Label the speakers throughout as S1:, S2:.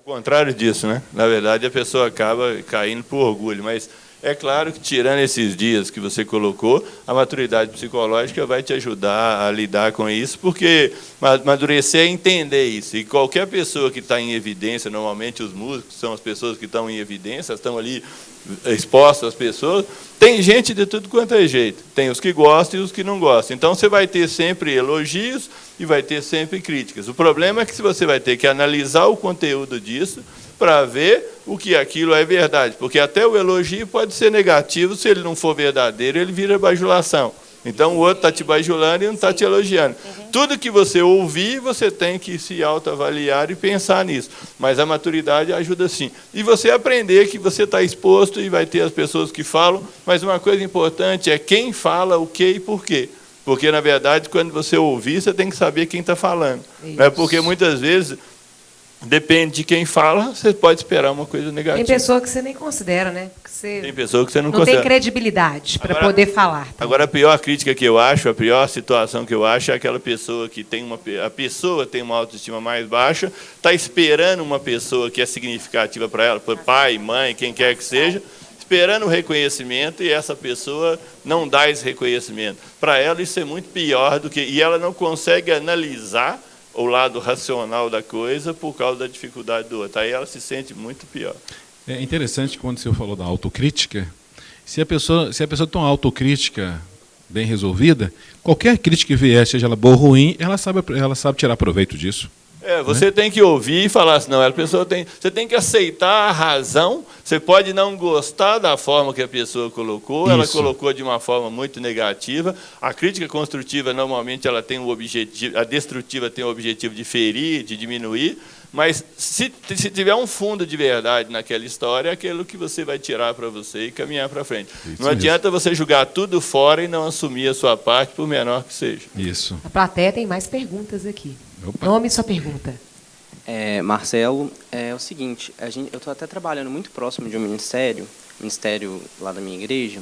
S1: O contrário disso, né? Na verdade, a pessoa acaba caindo por orgulho, mas é claro que, tirando esses dias que você colocou, a maturidade psicológica vai te ajudar a lidar com isso, porque amadurecer é entender isso. E qualquer pessoa que está em evidência, normalmente os músicos são as pessoas que estão em evidência, estão ali expostas às pessoas, tem gente de tudo quanto é jeito. Tem os que gostam e os que não gostam. Então, você vai ter sempre elogios e vai ter sempre críticas. O problema é que você vai ter que analisar o conteúdo disso para ver o que aquilo é verdade. Porque até o elogio pode ser negativo, se ele não for verdadeiro, ele vira bajulação. Então, o outro está te bajulando e não está te elogiando. Tudo que você ouvir, você tem que se autoavaliar e pensar nisso. Mas a maturidade ajuda sim. E você aprender que você está exposto e vai ter as pessoas que falam, mas uma coisa importante é quem fala, o que e por quê. Porque, na verdade, quando você ouvir, você tem que saber quem está falando. Não é porque, muitas vezes, depende de quem fala, você pode esperar uma coisa negativa.
S2: Tem pessoa que você nem considera, né?
S1: Tem pessoa que você não
S2: considera. Não tem credibilidade para poder falar. Tá?
S1: Agora, a pior crítica que eu acho, a pior situação que eu acho é aquela pessoa que tem a pessoa tem uma autoestima mais baixa, está esperando uma pessoa que é significativa para ela, pai, mãe, quem quer que seja, esperando o reconhecimento, e essa pessoa não dá esse reconhecimento. Para ela, isso é muito pior do que... E ela não consegue analisar o lado racional da coisa por causa da dificuldade do outro. Aí ela se sente muito pior.
S3: É interessante quando você falou da autocrítica. Se a pessoa tem uma autocrítica bem resolvida, qualquer crítica que vier, seja ela boa ou ruim, ela sabe tirar proveito disso.
S1: Você tem que ouvir e falar assim, não, você tem que aceitar a razão, você pode não gostar da forma que a pessoa colocou, ela colocou de uma forma muito negativa, a crítica construtiva, normalmente, ela tem o objetivo, a destrutiva tem o objetivo de ferir, de diminuir, mas se tiver um fundo de verdade naquela história, é aquilo que você vai tirar para você e caminhar para frente. Não adianta você jogar tudo fora e não assumir a sua parte, por menor que seja.
S3: Isso.
S2: A plateia tem mais perguntas aqui.
S3: Opa.
S2: Nome e sua pergunta.
S4: Marcelo, é o seguinte, eu estou até trabalhando muito próximo de um ministério lá da minha igreja,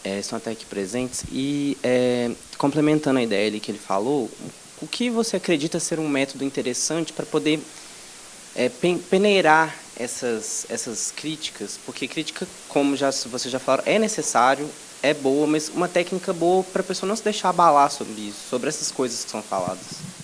S4: estão até aqui presentes, e complementando a ideia ali que ele falou, o que você acredita ser um método interessante para poder peneirar essas críticas? Porque crítica, como vocês já falaram, é necessário, é boa, mas uma técnica boa para a pessoa não se deixar abalar sobre isso, sobre essas coisas que são faladas.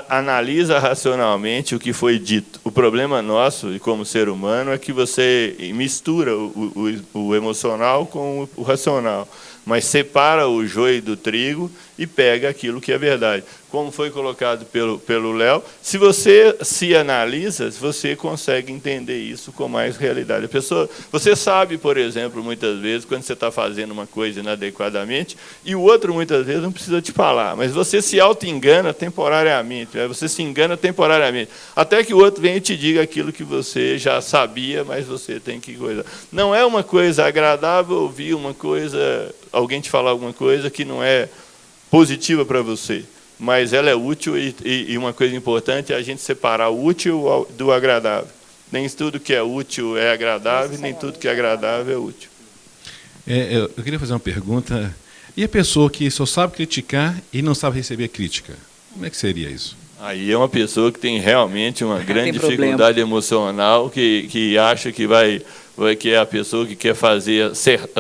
S1: Analisa racionalmente o que foi dito. O problema nosso, e como ser humano, é que você mistura o emocional com o racional, mas separa o joio do trigo e pega aquilo que é verdade. Como foi colocado pelo Léo, se você se analisa, você consegue entender isso com mais realidade. Você sabe, por exemplo, muitas vezes, quando você está fazendo uma coisa inadequadamente, e o outro, muitas vezes, não precisa te falar, mas você se auto-engana temporariamente, você se engana temporariamente, até que o outro venha e te diga aquilo que você já sabia, mas você tem que coisar. Não é uma coisa agradável ouvir alguém te falar alguma coisa que não é positiva para você, mas ela é útil, e uma coisa importante é a gente separar o útil do agradável. Nem tudo que é útil é agradável, nem tudo que é agradável é útil.
S3: Eu queria fazer uma pergunta. E a pessoa que só sabe criticar e não sabe receber crítica? Como é que seria isso?
S1: Aí é uma pessoa que tem realmente uma grande dificuldade emocional, que acha que é a pessoa que quer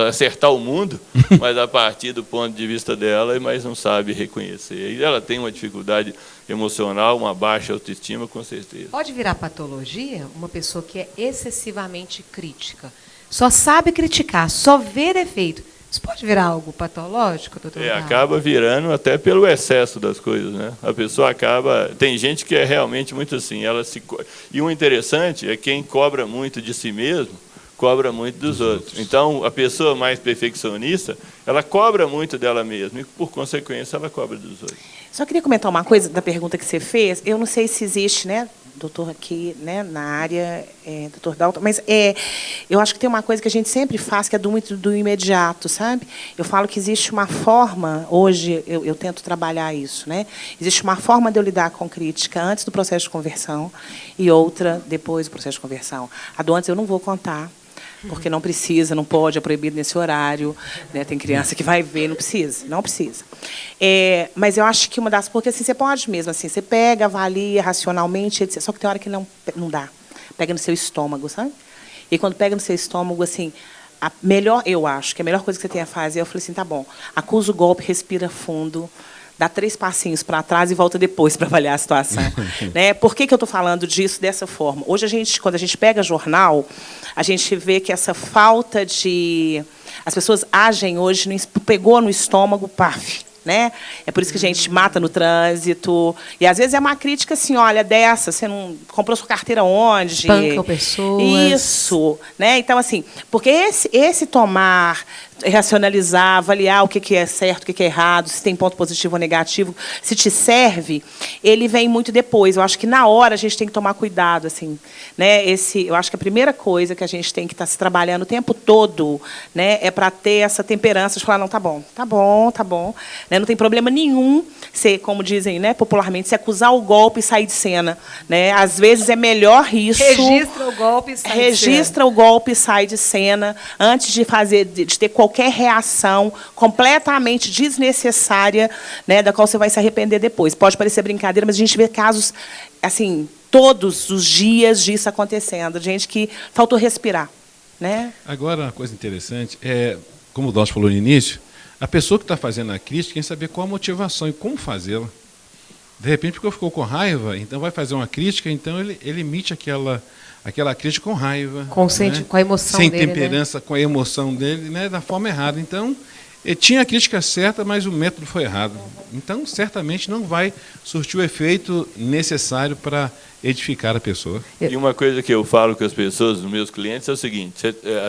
S1: acertar o mundo, mas a partir do ponto de vista dela, mas não sabe reconhecer. E ela tem uma dificuldade emocional, uma baixa autoestima, com certeza.
S2: Pode virar patologia uma pessoa que é excessivamente crítica, só sabe criticar, só vê defeito. Isso pode virar algo patológico, doutor?
S1: Acaba virando até pelo excesso das coisas, né? A pessoa acaba... Tem gente que é realmente muito assim. E o interessante é quem cobra muito de si mesmo, cobra muito dos outros. Então, a pessoa mais perfeccionista, ela cobra muito dela mesma e, por consequência, ela cobra dos outros.
S5: Só queria comentar uma coisa da pergunta que você fez. Eu não sei se existe, né, doutor aqui, né, na área, doutor Dalton, mas eu acho que tem uma coisa que a gente sempre faz, que é do imediato, sabe? Eu falo que existe uma forma, hoje eu tento trabalhar isso, né? Existe uma forma de eu lidar com crítica antes do processo de conversão e outra depois do processo de conversão. A do antes eu não vou contar, porque não precisa, não pode, é proibido nesse horário, né? Tem criança que vai ver, não precisa. Mas eu acho que porque assim, você pode mesmo, assim, você pega, avalia racionalmente, etc. Só que tem hora que não dá. pega no seu estômago, sabe? E quando pega no seu estômago, assim, eu acho que a melhor coisa que você tem a fazer, eu falei assim, tá bom, acusa o golpe, respira fundo, dá 3 passinhos para trás e volta depois para avaliar a situação. Né? Por que eu estou falando disso dessa forma? Hoje, quando a gente pega jornal, a gente vê que essa falta de... As pessoas agem hoje, pegou no estômago, paf. Né? É por isso que a gente mata no trânsito. E, às vezes, é uma crítica assim, olha, dessa, você não comprou sua carteira onde?
S2: Espancam pessoas.
S5: Isso. Né? Então, assim, porque esse tomar, racionalizar, avaliar o que é certo, o que é errado, se tem ponto positivo ou negativo, se te serve, ele vem muito depois. Eu acho que, na hora, a gente tem que tomar cuidado. Assim, né? Eu acho que a primeira coisa que a gente tem que estar se trabalhando o tempo todo, né, é para ter essa temperança de falar, não, tá bom, tá bom, tá bom. Né? Não tem problema nenhum, como dizem, né, popularmente, se acusar o golpe e sair de cena. Né? Às vezes é melhor isso.
S2: Registra o golpe e sai de cena.
S5: Registra o golpe e sai de cena antes de ter qualquer reação completamente desnecessária, né, da qual você vai se arrepender depois. Pode parecer brincadeira, mas a gente vê casos assim todos os dias disso acontecendo, gente que faltou respirar. Né?
S3: Agora, uma coisa interessante é, como o Dawson falou no início, a pessoa que está fazendo a crítica tem que saber qual a motivação e como fazê-la. De repente, porque ficou com raiva, então vai fazer uma crítica, então ele emite aquela crítica com raiva. Né?
S2: Com a emoção
S3: sem
S2: dele. Sem
S3: temperança, né? Com a emoção dele, né? Da forma errada. Então, ele tinha a crítica certa, mas o método foi errado. Então, certamente não vai surtir o efeito necessário para edificar a pessoa.
S1: E uma coisa que eu falo com as pessoas, os meus clientes, é o seguinte,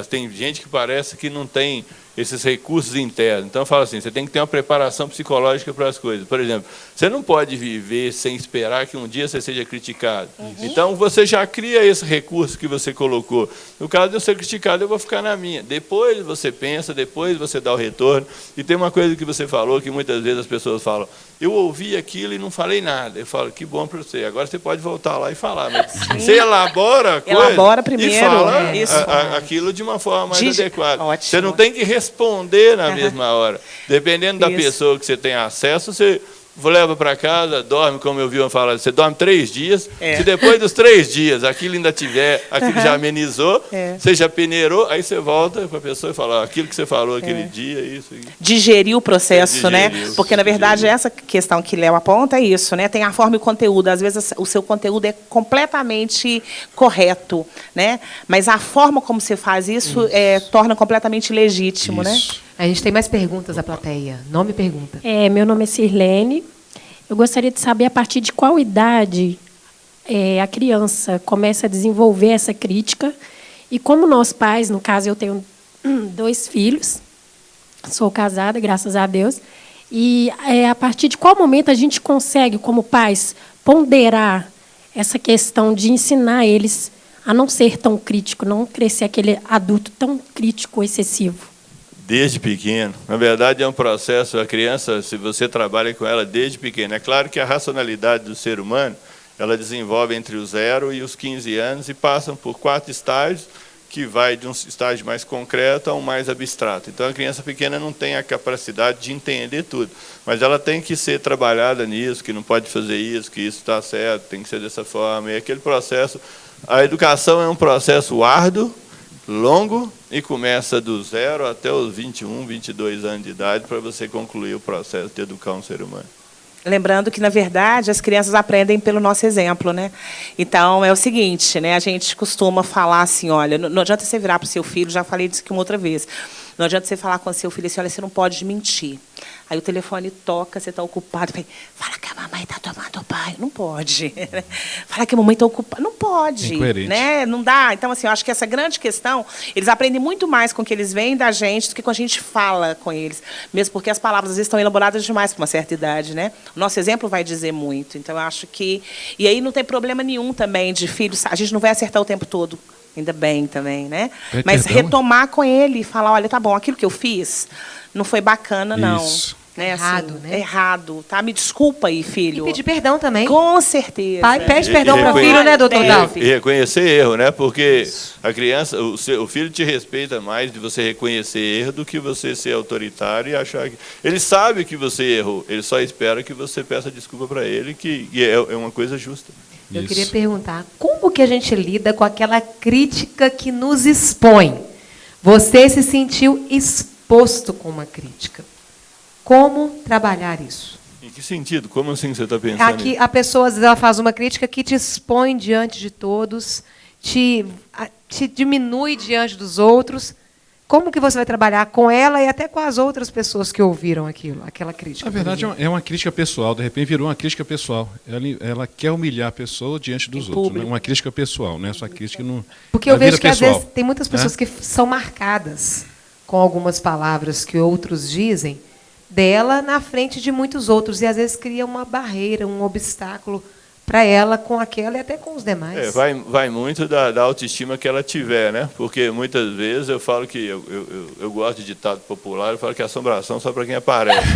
S1: tem gente que parece que não tem esses recursos internos. Então, eu falo assim, você tem que ter uma preparação psicológica para as coisas. Por exemplo, você não pode viver sem esperar que um dia você seja criticado. Então, você já cria esse recurso que você colocou. No caso de eu ser criticado, eu vou ficar na minha. Depois você pensa, depois você dá o retorno. E tem uma coisa que você falou, que muitas vezes as pessoas falam, eu ouvi aquilo e não falei nada. Eu falo, que bom para você. Agora você pode voltar lá e falar. Mas você elabora a coisa
S5: elabora primeiro,
S1: e fala aquilo de uma forma mais adequada.
S5: Ótimo.
S1: Você não tem que responder na mesma hora. Dependendo da pessoa que você tem acesso, você leva para casa, dorme, como eu vi uma falar, você dorme 3 dias, se depois dos 3 dias aquilo ainda tiver, aquilo já amenizou, você já peneirou, aí você volta para a pessoa e fala, aquilo que você falou aquele dia, isso.
S5: Digerir o processo, né? Porque, na verdade, essa questão que Léo aponta é isso, né? Tem a forma e o conteúdo. Às vezes, o seu conteúdo é completamente correto, né? Mas a forma como você faz isso torna completamente legítimo, né?
S2: A gente tem mais perguntas da plateia. Nome e pergunta.
S6: Meu nome é Sirlene. Eu gostaria de saber a partir de qual idade a criança começa a desenvolver essa crítica e como nós pais, no caso eu tenho 2 filhos, sou casada, graças a Deus, e a partir de qual momento a gente consegue, como pais, ponderar essa questão de ensinar eles a não ser tão crítico, não crescer aquele adulto tão crítico, excessivo?
S1: Desde pequeno. Na verdade, é um processo, a criança, se você trabalha com ela desde pequeno, é claro que a racionalidade do ser humano, ela desenvolve entre os 0 e os 15 anos e passam por 4 estágios, que vai de um estágio mais concreto a um mais abstrato. Então, a criança pequena não tem a capacidade de entender tudo, mas ela tem que ser trabalhada nisso, que não pode fazer isso, que isso está certo, tem que ser dessa forma. E aquele processo, a educação é um processo árduo, longo, e começa do 0 até os 21, 22 anos de idade para você concluir o processo de educar um ser humano.
S5: Lembrando que, na verdade, as crianças aprendem pelo nosso exemplo, né? Então, é o seguinte, né? A gente costuma falar assim, olha, não adianta você virar para o seu filho, já falei disso aqui uma outra vez, não adianta você falar com o seu filho assim, olha, você não pode mentir. Aí o telefone toca, você está ocupado, fala que a mamãe está tomando banho. Não pode. Fala que a mamãe está ocupada. Não pode.
S3: Incoerente.
S5: Né? Não dá. Então, assim, eu acho que essa grande questão, eles aprendem muito mais com o que eles veem da gente do que com a gente fala com eles. Mesmo porque as palavras, às vezes, estão elaboradas demais para uma certa idade, né? O nosso exemplo vai dizer muito. Então, eu acho que... E aí não tem problema nenhum também de filhos. A gente não vai acertar o tempo todo. Ainda bem também, né? Mas retomar com ele e falar, olha, tá bom, aquilo que eu fiz não foi bacana, não.
S3: Isso.
S5: Né?
S2: Errado,
S5: assim,
S2: né?
S5: Errado, tá? Me desculpa aí, filho.
S2: E pedir perdão também.
S5: Com certeza.
S2: Pai pede perdão para o filho, né, doutor Dalfi?
S1: E reconhecer erro, né? Porque a criança, o filho te respeita mais de você reconhecer erro do que você ser autoritário e achar que... Ele sabe que você errou, ele só espera que você peça desculpa para ele, que é uma coisa justa.
S2: Eu
S3: Isso.
S2: queria perguntar, como que a gente lida com aquela crítica que nos expõe? Você se sentiu exposto com uma crítica. Como trabalhar isso?
S1: Em que sentido? Como assim você está pensando?
S2: Aqui, a pessoa, às vezes, ela faz uma crítica que te expõe diante de todos, te diminui diante dos outros. Como que você vai trabalhar com ela e até com as outras pessoas que ouviram aquela crítica?
S3: Na verdade, é uma crítica pessoal. De repente, virou uma crítica pessoal. Ela quer humilhar a pessoa diante dos outros. Né? Uma crítica pessoal, não é só crítica no.
S2: Porque eu
S3: na vida
S2: vejo que, às
S3: pessoal,
S2: vezes, tem muitas pessoas
S3: né?
S2: que são marcadas com algumas palavras que outros dizem dela na frente de muitos outros. E, às vezes, cria uma barreira, um obstáculo para ela com aquela e até com os demais.
S1: Vai muito da autoestima que ela tiver, né? Porque muitas vezes eu falo que eu gosto de ditado popular, eu falo que a assombração só para quem aparece.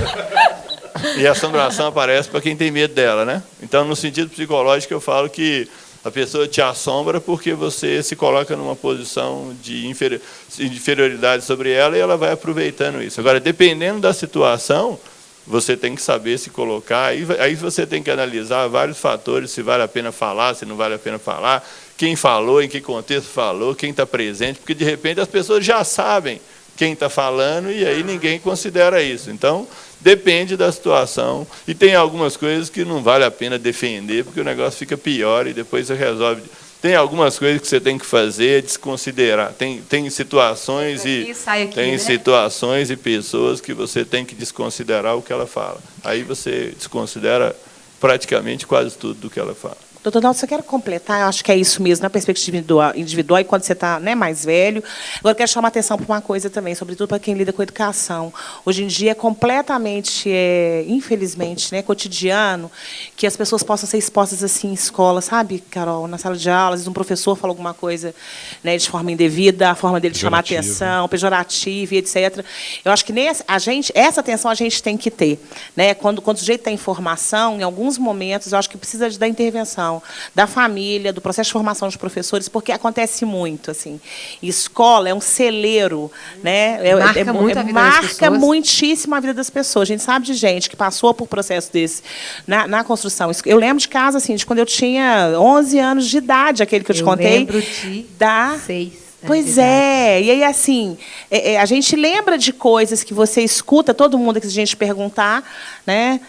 S1: E a assombração aparece para quem tem medo dela, né? Então, no sentido psicológico, eu falo que a pessoa te assombra porque você se coloca numa posição de inferioridade sobre ela e ela vai aproveitando isso. Agora, dependendo da situação, você tem que saber se colocar, aí você tem que analisar vários fatores, se vale a pena falar, se não vale a pena falar, quem falou, em que contexto falou, quem está presente, porque, de repente, as pessoas já sabem quem está falando e aí ninguém considera isso. Então, depende da situação. E tem algumas coisas que não vale a pena defender, porque o negócio fica pior e depois você resolve. Tem algumas coisas que você tem que fazer, desconsiderar. Tem situações situações e pessoas que você tem que desconsiderar o que ela fala. Aí você desconsidera praticamente quase tudo do que ela fala.
S5: Doutor Dalton, você quer completar? Eu acho que é isso mesmo, na perspectiva individual e quando você está, né, mais velho. Agora, eu quero chamar a atenção para uma coisa também, sobretudo para quem lida com educação. Hoje em dia é completamente, infelizmente, né, cotidiano, que as pessoas possam ser expostas assim em escola, sabe, Carol? Na sala de aula, às vezes um professor fala alguma coisa, né, de forma indevida, a forma dele chamar a atenção, pejorativa, e etc. Eu acho que essa atenção a gente tem que ter. Né? Quando o sujeito tem informação, em alguns momentos, eu acho que precisa da intervenção da família, do processo de formação dos professores, porque acontece muito, assim. Escola é um celeiro, né? Marca muitíssimo a vida das pessoas. A gente sabe de gente que passou por processo desse na construção. Eu lembro de casa, assim, de quando eu tinha 11 anos de idade, aquele que eu te contei.
S2: Lembro de 6.
S5: Pois é, e aí, assim, a gente lembra de coisas que você escuta, todo mundo que a gente perguntar, né?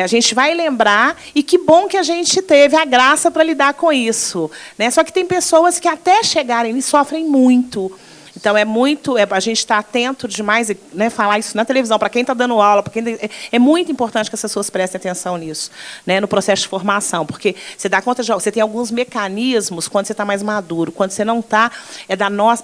S5: A gente vai lembrar, e que bom que a gente teve a graça para lidar com isso. Né? Só que tem pessoas que, até chegarem ali, sofrem muito. Então, a gente está atento demais, né, falar isso na televisão, para quem está dando aula, é muito importante que as pessoas prestem atenção nisso, né, no processo de formação, porque você dá conta você tem alguns mecanismos quando você está mais maduro, quando você não está,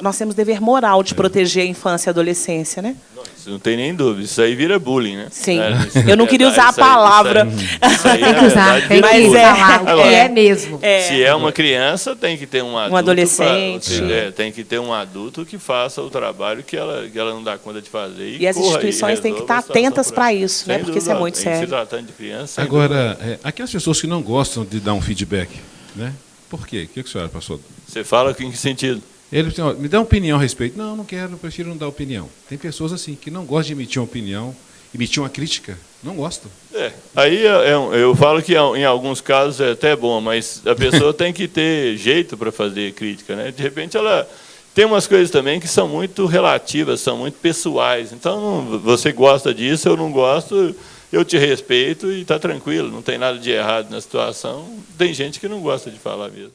S5: nós temos dever moral de proteger a infância e a adolescência, né?
S1: Isso não tem nem dúvida, isso aí vira bullying, né?
S5: Sim, eu não queria usar a palavra.
S2: Tem que usar, tem que falar o que é mesmo.
S1: Se é uma criança, tem que ter um adulto.
S5: Um adolescente.
S1: Tem que ter um adulto que faça o trabalho que ela não dá conta de fazer.
S5: E as instituições têm que estar atentas para isso, né? Porque isso é muito sério.
S1: Se tratando de criança.
S3: Agora, aquelas pessoas que não gostam de dar um feedback, né? Por quê? O que a senhora passou?
S1: Você fala em que sentido?
S3: Ele disse, me dá uma opinião a respeito. Não, não quero, eu prefiro não dar opinião. Tem pessoas assim que não gostam de emitir uma opinião, emitir uma crítica, não gostam.
S1: Aí eu falo que em alguns casos é até bom, mas a pessoa tem que ter jeito para fazer crítica, né? De repente ela tem umas coisas também que são muito relativas, são muito pessoais. Então, você gosta disso, eu não gosto, eu te respeito e está tranquilo, não tem nada de errado na situação. Tem gente que não gosta de falar mesmo.